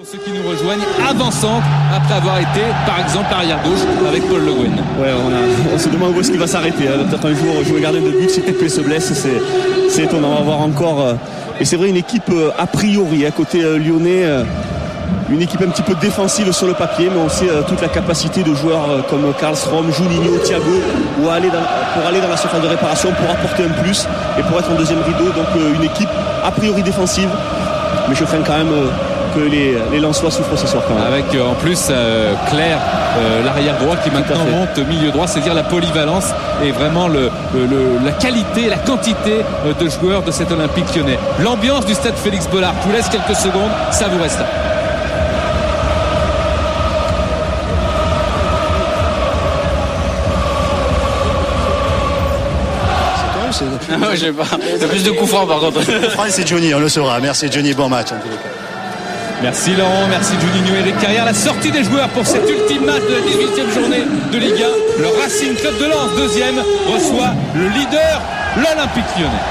Pour ceux qui nous rejoignent, avant-centre, après avoir été, par exemple, arrière-gauche avec Paul Le Guen. Ouais, on se demande où est-ce qu'il va s'arrêter. Peut-être un jour jouer gardien de but, si Coupé se blesse, c'est étonnant. On va voir encore. Et c'est vrai, une équipe a priori, à côté lyonnais, une équipe un petit peu défensive sur le papier, mais on sait toute la capacité de joueurs comme Karlström, Juninho, Thiago, pour aller dans la surface de réparation, pour apporter un plus et pour être en deuxième rideau. Donc une équipe a priori défensive, mais je crains quand même que les Lensois souffrent ce soir quand même. Avec en plus Claire, l'arrière droit qui maintenant monte milieu droit, c'est-à-dire la polyvalence et vraiment la qualité, la quantité de joueurs de cet Olympique lyonnais. L'ambiance du stade Félix Bollard, je vous laisse quelques secondes, ça vous reste là. Non, je sais pas. Il y a plus de coups francs par contre. C'est Johnny, on le saura. Merci Johnny, bon match. Merci Laurent, merci Juninho, Eric Carrière. La sortie des joueurs pour cet ultime match de la 18e journée de Ligue 1. Le Racing Club de Lens, deuxième, reçoit le leader, l'Olympique lyonnais.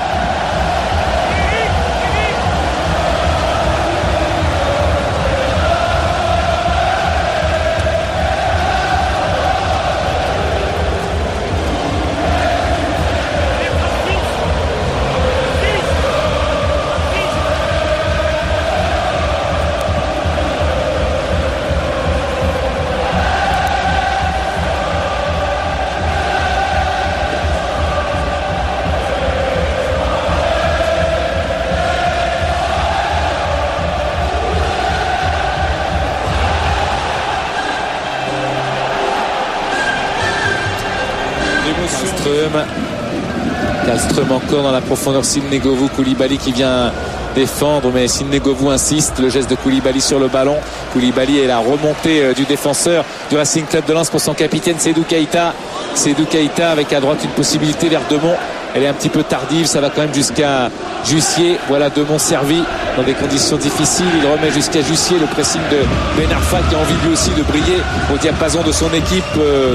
Karlström encore dans la profondeur, Sidney Govou, Koulibaly qui vient défendre, mais Sidney Govou insiste, le geste de Koulibaly sur le ballon. Koulibaly et la remontée du défenseur du Racing Club de Lens pour son capitaine Seydou Keïta. Seydou Keïta avec à droite une possibilité vers Demont. Elle est un petit peu tardive, ça va quand même jusqu'à Jussier. Voilà Demont servi dans des conditions difficiles. Il remet jusqu'à Jussier, le pressing de Ben Arfa qui a envie lui aussi de briller au diapason de son équipe.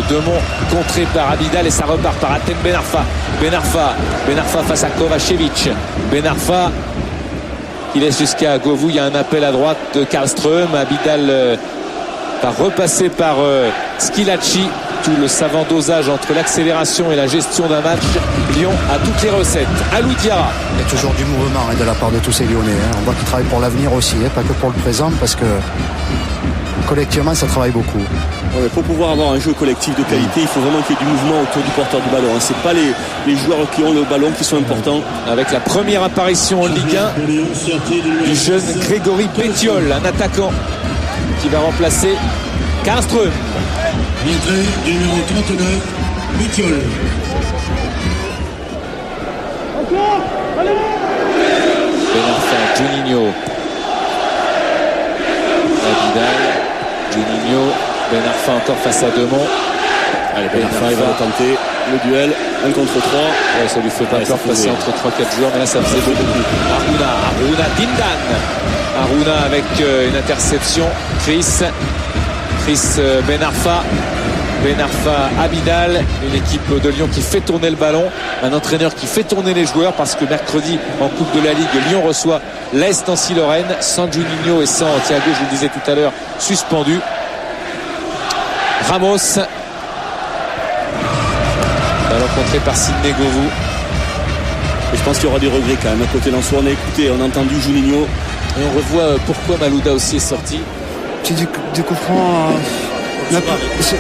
Demont contré par Abidal et ça repart par Atem Ben Arfa. Ben Arfa face à Kovacevic. Ben Arfa qui laisse jusqu'à Govou. Il y a un appel à droite de Karlström. Abidal va repasser par Schillaci. Tout le savant dosage entre l'accélération et la gestion d'un match. Lyon a toutes les recettes. Alou Diarra. Il y a toujours du mouvement de la part de tous ces Lyonnais. On voit qu'ils travaillent pour l'avenir aussi, pas que pour le présent, parce que collectivement ça travaille beaucoup. Ouais, pour pouvoir avoir un jeu collectif de qualité, il faut vraiment qu'il y ait du mouvement autour du porteur du ballon. C'est pas les joueurs qui ont le ballon qui sont importants. Avec la première apparition en Ligue 1 du jeune Grégory Pétiol, un attaquant qui va remplacer Karlström. Entrée numéro 39, Pétiol. Ben Arfa, Juninho. Abidal, Juninho. Ben Arfa encore face à Demont. Allez, Ben Arfa il va tenter le duel 1 contre 3. Ouais, ça lui fait pas peur passer entre 3-4 joueurs, mais là ça faisait beaucoup. Aruna Dindan. Aruna avec une interception. Chris Ben Arfa. Ben Arfa, Abidal, une équipe de Lyon qui fait tourner le ballon, un entraîneur qui fait tourner les joueurs parce que mercredi en Coupe de la Ligue, Lyon reçoit l'Est Nancy-Lorraine sans Juninho et sans Thiago, je vous le disais tout à l'heure, suspendu. Ramos, ballon contré par Sidney Govou. Et je pense qu'il y aura des regrets quand même. À côté Lensois, on a écouté, on a entendu Juninho. Et on revoit pourquoi Malouda aussi est sorti. C'est du coup franc. C'est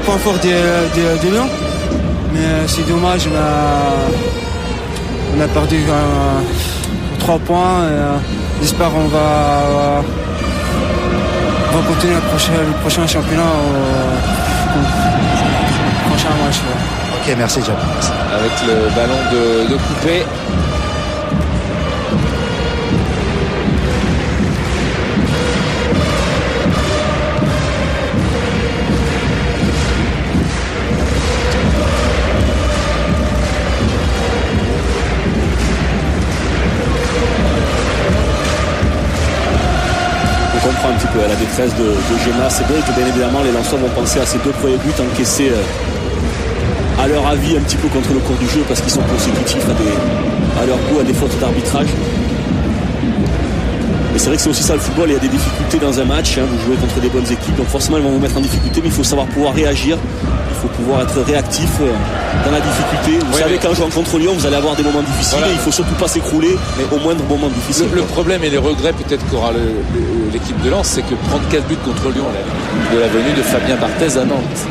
pas fort de Lyon, mais c'est dommage. On a perdu 3 points. J'espère qu'on va continuer le prochain championnat au prochain match. Ok, merci Jacques. Avec le ballon de Coupé. On comprend un petit peu la détresse de Gemma. C'est vrai que bien évidemment les Lensois vont penser à ces 2 premiers buts encaissés à leur avis un petit peu contre le cours du jeu parce qu'ils sont consécutifs à leur goût à des fautes d'arbitrage. Et c'est vrai que c'est aussi ça le football, il y a des difficultés dans un match, hein, vous jouez contre des bonnes équipes, donc forcément ils vont vous mettre en difficulté, mais il faut savoir pouvoir réagir, il faut pouvoir être réactif dans la difficulté. Vous savez qu'en jouant contre Lyon, vous allez avoir des moments difficiles, et il faut surtout pas s'écrouler au moindre moment difficile. Le problème et les regrets peut-être qu'aura l'équipe de Lens, c'est que prendre 4 buts contre Lyon de la venue de Fabien Barthez à Nantes.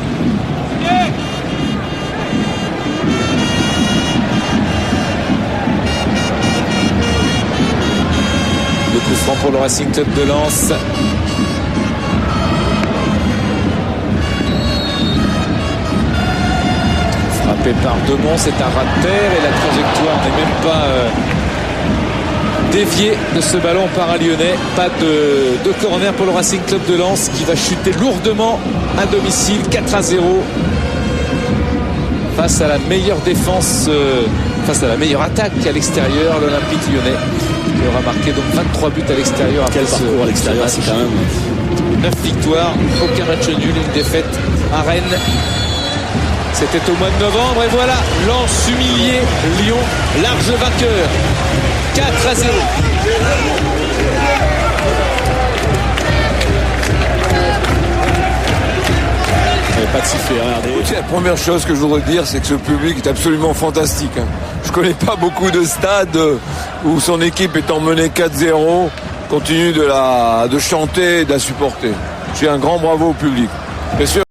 Le coup franc pour le Racing Club de Lens. Frappé par Demont, c'est un ras de terre et la trajectoire n'est même pas déviée de ce ballon para-lyonnais. Pas de corner pour le Racing Club de Lens qui va chuter lourdement à domicile 4-0 face à la meilleure défense, face à la meilleure attaque à l'extérieur, l'Olympique Lyonnais qui aura marqué donc 23 buts à l'extérieur. Quel parcours à l'extérieur, c'est quand même 9 victoires, aucun match nul, une défaite à Rennes. C'était au mois de novembre et voilà, Lens humilié, Lyon large vainqueur 4-0. pas de sifflet, regardez. La première chose que je voudrais dire, c'est que ce public est absolument fantastique. Je connais pas beaucoup de stades où son équipe étant menée 4-0 continue de chanter et de la supporter. Je suis un grand bravo au public. Bien sûr.